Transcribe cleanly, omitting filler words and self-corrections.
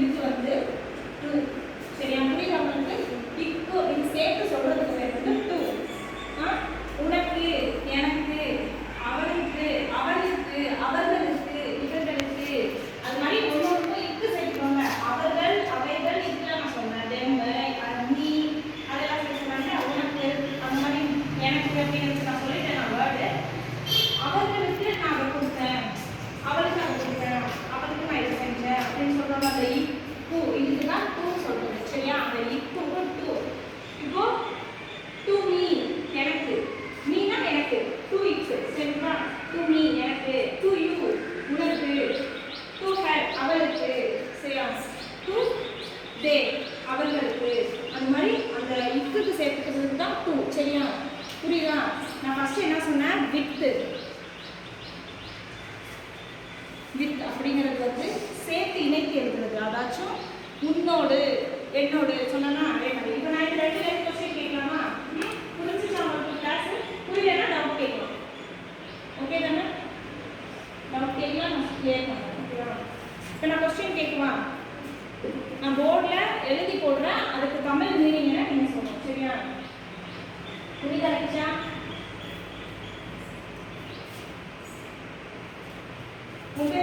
இதுக்கு வந்து டு. சரியா? புரியுதா உங்களுக்கு? இக்கு இது சேர்த்து சொல்றதுக்கு பேர் வந்து டு. உனக்கு, எனக்கு, அவனுக்கு, அவளுக்கு, அவர்களுக்கு, இவர்களுக்கு, அது மாதிரி ஒன்னொன்றுக்கும் இக்கு சேர்த்துக்கோங்க. அவர்கள், அவைகள், இதுலாம் நான் சொன்னேன். நீ அதெல்லாம் சேர்த்துக்காங்க. உனக்கு அந்த மாதிரி எனக்கு அப்படின்னு நான் சொல்லிட்டேன். நான் வேர்டு அவர்களுக்கு நான் அதை கொடுத்தேன், அவளுக்கு அதை கொடுத்தேன், அவளுக்கு நான் இதை செஞ்சேன் அப்படின்னு சொல்றோம். அந்த இக்கு இதுக்கு தான் டூ சொல்றது. சரியா? அந்த இக்கு டூ. இப்போ டு மீ எனக்கு, மீனா எனக்கு, டு இட்ஸ் சரிங்களா? டு மீ எனக்கு, டு யூ உனக்கு, டு ஹர் அவளுக்கு, சரியா? டு தே அவர்களுக்கு. அந்த மாதிரி அந்த இக்குக்கு சேர்த்துக்கிறது தான் டு. சரியா? புரியுதா? நான் ஃபர்ஸ்ட் என்ன சொன்னேன்? வித். வித் அப்படிங்கிறது வந்து சேர்த்து இணைத்து எழுதுறது. அதாச்சும் உன்னோடு என்னோடு சொன்னா அதே மாதிரி. இப்போ நான் இந்த ரெண்டு லைன் கொஸ்டின் கேட்கலாமா? புரிஞ்சுச்சா உங்களுக்கு கிளாஸ்? புரியலன்னா டவுட் கேட்கலாம். ஓகே தானே? டவுட் கேட்கலாம், நான் கிளியர் பண்ணுறேன். ஓகேவா? இப்போ நான் கொஸ்டின் கேட்குவா, நான் போர்டில் எழுதி போடுறேன். அதுக்கு தமிழ் மீனிங் என்ன நீங்கள் சொல்லணும். சரியா? புரியுதா ரிச்சா? உங்க